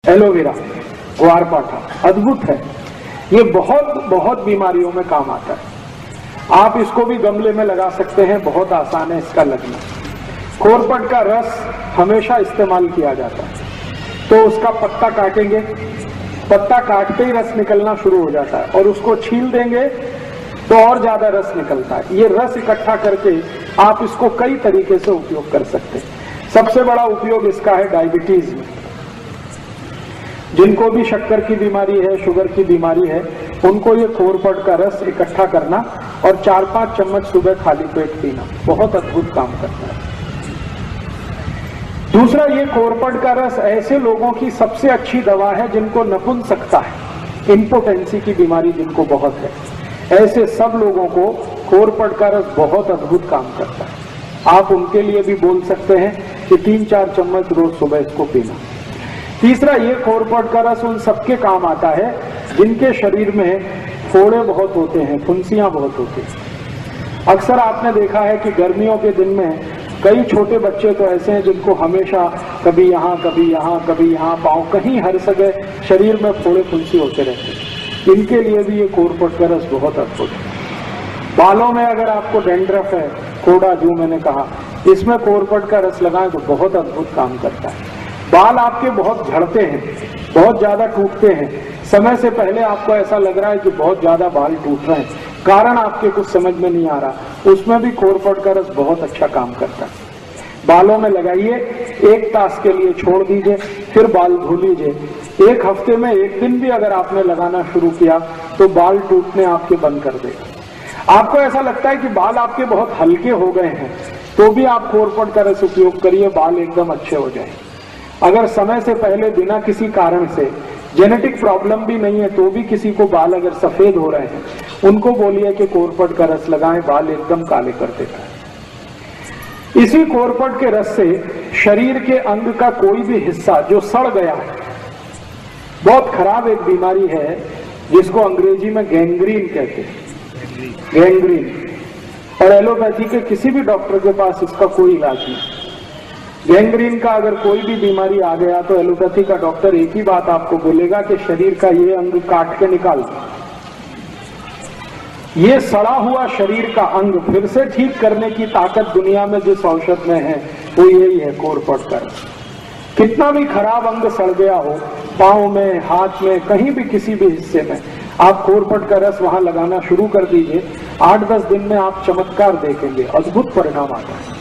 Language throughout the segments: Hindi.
एलोवेरा, ग्वारपाठा, अद्भुत है। ये बहुत बहुत बीमारियों में काम आता है। आप इसको भी गमले में लगा सकते हैं, बहुत आसान है इसका लगना। कोरपट का रस हमेशा इस्तेमाल किया जाता है। तो उसका पत्ता काटेंगे, पत्ता काटते ही रस निकलना शुरू हो जाता है, और उसको छील देंगे तो और ज्यादा रस निकलता है। ये रस इकट्ठा करके आप इसको कई तरीके से उपयोग कर सकते हैं। सबसे बड़ा उपयोग इसका है डायबिटीज में। जिनको भी शक्कर की बीमारी है, शुगर की बीमारी है, उनको ये कोरपट का रस इकट्ठा करना और 4-5 चम्मच सुबह खाली पेट पीना बहुत अद्भुत काम करता है। दूसरा, ये कोरपट का रस ऐसे लोगों की सबसे अच्छी दवा है जिनको नपुंसकता है, इंपोटेंसी की बीमारी जिनको बहुत है, ऐसे सब लोगों को कोरपट का रस बहुत अद्भुत काम करता है। आप उनके लिए भी बोल सकते हैं कि 3-4 चम्मच रोज सुबह इसको पीना। तीसरा, ये कोरपट का रस उन सबके काम आता है जिनके शरीर में फोड़े बहुत होते हैं, फुंसियां बहुत होती हैं। अक्सर आपने देखा है कि गर्मियों के दिन में कई छोटे बच्चे तो ऐसे हैं जिनको हमेशा कभी यहाँ कभी यहाँ कभी यहाँ, पाँव कहीं हर जगह शरीर में फोड़े फुंसी होते रहते हैं। इनके लिए भी ये कोरपट का रस बहुत अद्भुत है। बालों में अगर आपको डेंड्रफ है, कोड़ा जो मैंने कहा, इसमें कोरपट का रस लगाएं तो बहुत अद्भुत काम करता है। बाल आपके बहुत झड़ते हैं, बहुत ज्यादा टूटते हैं, समय से पहले आपको ऐसा लग रहा है कि बहुत ज्यादा बाल टूट रहे हैं, कारण आपके कुछ समझ में नहीं आ रहा, उसमें भी कोरपट का रस बहुत अच्छा काम करता है। बालों में लगाइए, 1 तास के लिए छोड़ दीजिए, फिर बाल धो लीजिए। 1 हफ्ते में 1 दिन भी अगर आपने लगाना शुरू किया तो बाल टूटने आपके बंद कर देगा। आपको ऐसा लगता है कि बाल आपके बहुत हल्के हो गए हैं, तो भी आप कोरपट का रस उपयोग करिए, बाल एकदम अच्छे हो जाए। अगर समय से पहले बिना किसी कारण से, जेनेटिक प्रॉब्लम भी नहीं है, तो भी किसी को बाल अगर सफेद हो रहे हैं, उनको बोलिए कि कोरपट का रस लगाएं, बाल एकदम काले कर देता है। इसी कोरपट के रस से शरीर के अंग का कोई भी हिस्सा जो सड़ गया है, बहुत खराब एक बीमारी है जिसको अंग्रेजी में गैंग्रीन कहते हैं, गैंग्रीन, और एलोपैथी के किसी भी डॉक्टर के पास इसका कोई इलाज नहीं। गैंग्रीन का अगर कोई भी बीमारी आ गया तो एलोपैथी का डॉक्टर एक ही बात आपको बोलेगा कि शरीर का ये अंग काट के निकाल। ये सड़ा हुआ शरीर का अंग फिर से ठीक करने की ताकत दुनिया में जिस औषध में है वो यही है, कोरपट का रस। कितना भी खराब अंग सड़ गया हो, पाँव में, हाथ में, कहीं भी किसी भी हिस्से में, आप कोरपट का रस वहां लगाना शुरू कर दीजिए। 8-10 दिन में आप चमत्कार देखेंगे, अद्भुत परिणाम आता है।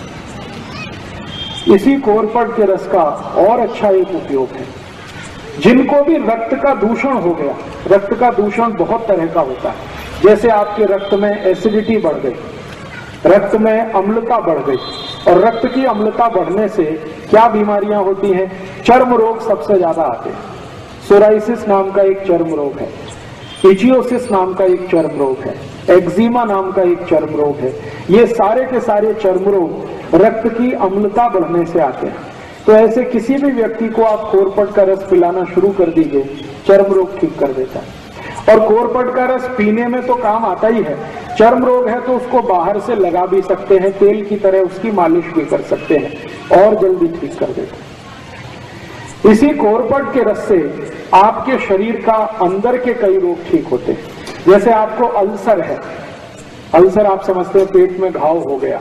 इसी कोरपट के रस का और अच्छा एक उपयोग है, जिनको भी रक्त का दूषण हो गया, रक्त का दूषण बहुत तरह का होता है, जैसे आपके रक्त में एसिडिटी बढ़ गई, रक्त में अम्लता बढ़ गई, और रक्त की अम्लता बढ़ने से क्या बीमारियां होती हैं? चर्म रोग सबसे ज्यादा आते हैं। सोराइसिस नाम का एक चर्म रोग है, इचियोसिस नाम का एक चर्म रोग है, एक्जिमा नाम का एक चर्म रोग है। ये सारे के सारे चर्म रोग रक्त की अम्लता बढ़ने से आते हैं। तो ऐसे किसी भी व्यक्ति को आप कोरपट का रस पिलाना शुरू कर दीजिए, चर्म रोग ठीक कर देता है। और कोरपट का रस पीने में तो काम आता ही है, चर्म रोग है तो उसको बाहर से लगा भी सकते हैं, तेल की तरह उसकी मालिश भी कर सकते हैं और जल्दी ठीक कर देते हैं। इसी कोरपट के रस से आपके शरीर का अंदर के कई रोग ठीक होते हैं। जैसे आपको अल्सर है, अल्सर आप समझते हैं पेट में घाव हो गया,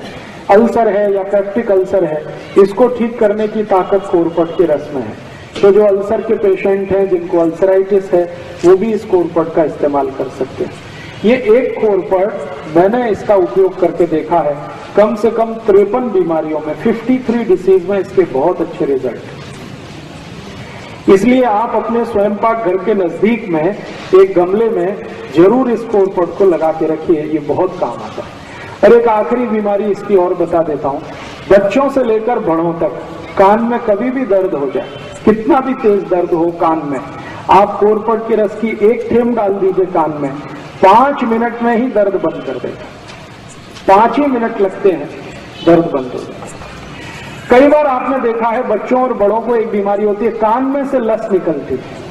अल्सर है या पेप्टिक अल्सर है, इसको ठीक करने की ताकत कोरपट के रस में है। तो जो अल्सर के पेशेंट हैं, जिनको अल्सराइटिस है, वो भी इस कोरपट का इस्तेमाल कर सकते हैं। ये एक कोरपट मैंने इसका उपयोग करके देखा है, कम से कम 53 बीमारियों में, 53 डिसीज में इसके बहुत अच्छे रिजल्ट। इसलिए आप अपने स्वयं पाक घर के नजदीक में एक गमले में जरूर इस कोरपट को लगा के रखिए, ये बहुत काम आता है। और एक आखिरी बीमारी इसकी और बता देता हूँ, बच्चों से लेकर बड़ों तक कान में कभी भी दर्द हो जाए, कितना भी तेज दर्द हो कान में, आप कोरपट के रस की 1 थेंब डाल दीजिए कान में, 5 मिनट में ही दर्द बंद कर देगा। 5 ही मिनट लगते हैं, दर्द बंद हो जाएगा। कई बार आपने देखा है बच्चों और बड़ों को एक बीमारी होती है, कान में से लस निकलती है।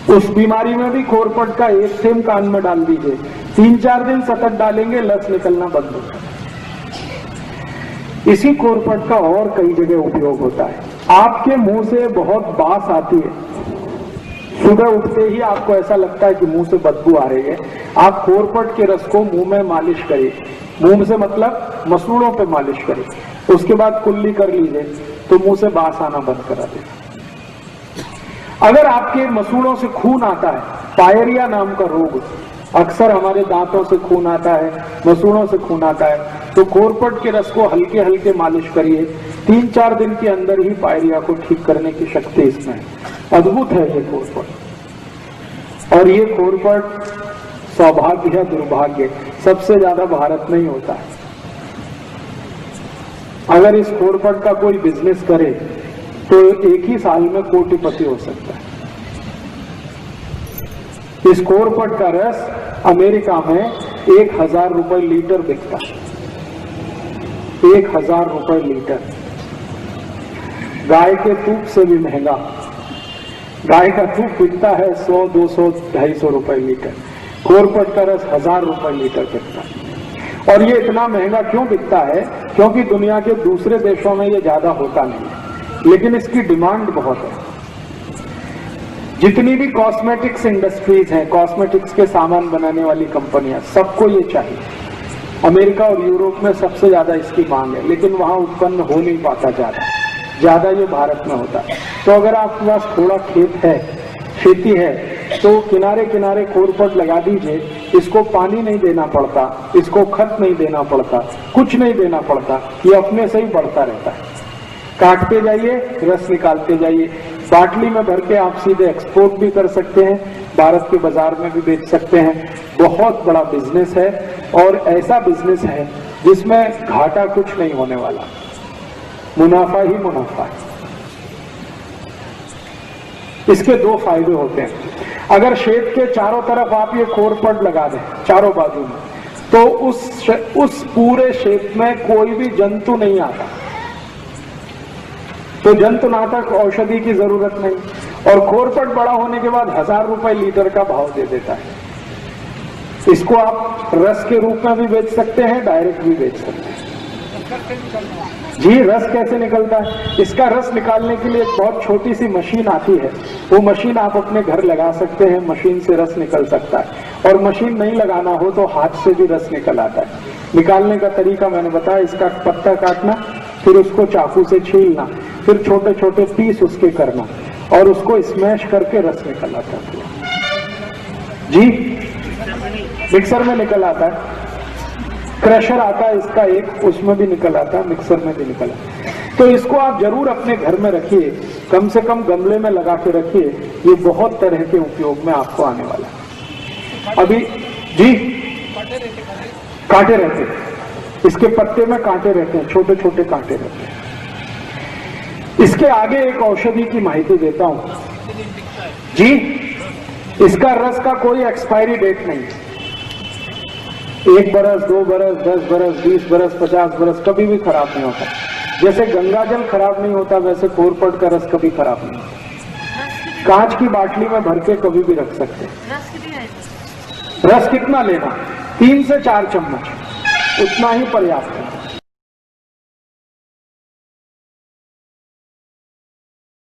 उस बीमारी में भी कोरपट का 1 थेंब कान में डाल दीजिए, 3-4 दिन सतत डालेंगे, लस निकलना बंद हो जाएगा। इसी कोरपट का और कई जगह उपयोग होता है। आपके मुंह से बहुत बास आती है, सुबह उठते ही आपको ऐसा लगता है कि मुंह से बदबू आ रही है, आप कोरपट के रस को मुंह में मालिश करिए, मुंह से मतलब मसूड़ों पे मालिश करिए, उसके बाद कुल्ली कर लीजिए तो मुंह से बास आना बंद करा देगा। अगर आपके मसूड़ों से खून आता है, पायरिया नाम का रोग, अक्सर हमारे दांतों से खून आता है, मसूड़ों से खून आता है, तो कोरपट के रस को हल्के हल्के मालिश करिए, 3-4 दिन के अंदर ही पायरिया को ठीक करने की शक्ति इसमें है। अद्भुत है ये कोरपट। और ये कोरपट सौभाग्य है दुर्भाग्य सबसे ज्यादा भारत में ही होता है। अगर इस कोरपट का कोई बिजनेस करे तो एक ही साल में कोटिपति हो सकता है। इस कोरपट का रस अमेरिका में 1000 रुपए लीटर बिकता है, 1000 रुपए लीटर। गाय के दूध से भी महंगा, गाय का दूध बिकता है 100, 200, 250 रुपए लीटर, कोरपट का रस 1000 रुपए लीटर बिकता है। और ये इतना महंगा क्यों बिकता है? क्योंकि दुनिया के दूसरे देशों में ये ज्यादा होता नहीं है, लेकिन इसकी डिमांड बहुत है। जितनी भी कॉस्मेटिक्स इंडस्ट्रीज हैं, कॉस्मेटिक्स के सामान बनाने वाली कंपनियां, सबको ये चाहिए। अमेरिका और यूरोप में सबसे ज्यादा इसकी मांग है, लेकिन वहां उत्पन्न हो नहीं पाता ज्यादा ये भारत में होता है। तो अगर आपके पास थोड़ा खेत है, खेती है, तो किनारे किनारे कोरपट लगा दीजिए। इसको पानी नहीं देना पड़ता, इसको खत नहीं देना पड़ता, कुछ नहीं देना पड़ता, ये अपने से ही बढ़ता रहता है। काटते जाइए, रस निकालते जाइए, बाटली में भर के आप सीधे एक्सपोर्ट भी कर सकते हैं, भारत के बाजार में भी बेच सकते हैं। बहुत बड़ा बिजनेस है और ऐसा बिजनेस है जिसमें घाटा कुछ नहीं होने वाला, मुनाफा ही मुनाफा है। इसके 2 फायदे होते हैं। अगर खेत के चारों तरफ आप ये कोरपट लगा दें, चारों बाजू में, तो उस पूरे खेत में कोई भी जंतु नहीं आता, तो जंतुनाशक औषधि की जरूरत नहीं। और कोरपट बड़ा होने के बाद 1000 रुपए लीटर का भाव दे देता है। इसको आप रस के रूप में भी बेच सकते हैं, डायरेक्ट भी बेच सकते हैं। जी, रस कैसे निकलता है? इसका रस निकालने के लिए एक बहुत छोटी सी मशीन आती है, वो मशीन आप अपने घर लगा सकते हैं, मशीन से रस निकल सकता है। और मशीन नहीं लगाना हो तो हाथ से भी रस निकल आता है। निकालने का तरीका मैंने बताया, इसका पत्ता काटना, फिर उसको चाकू से छीलना, फिर छोटे छोटे पीस उसके करना और उसको स्मैश करके रस निकल आता है। जी, मिक्सर में निकल आता है, क्रशर आता है इसका एक, उसमें भी निकल आता है, मिक्सर में भी निकल आता है। तो इसको आप जरूर अपने घर में रखिए, कम से कम गमले में लगा के रखिए, ये बहुत तरह के उपयोग में आपको आने वाला है। अभी जी, कांटे रहते हैं, इसके पत्ते में कांटे रहते हैं, छोटे छोटे कांटे रहते हैं। इसके आगे एक औषधि की माहिती देता हूं जी। इसका रस का कोई एक्सपायरी डेट नहीं है, 1 बरस, 2 बरस, 10 बरस, 20 बरस, 50 बरस कभी भी खराब नहीं होता। जैसे गंगा जल खराब नहीं होता, वैसे कोरपट का रस कभी खराब नहीं होता। कांच की बाटली में भर के कभी भी रख सकते हैं। रस कितना लेना? 3 से 4 चम्मच, उतना ही पर्याप्त है।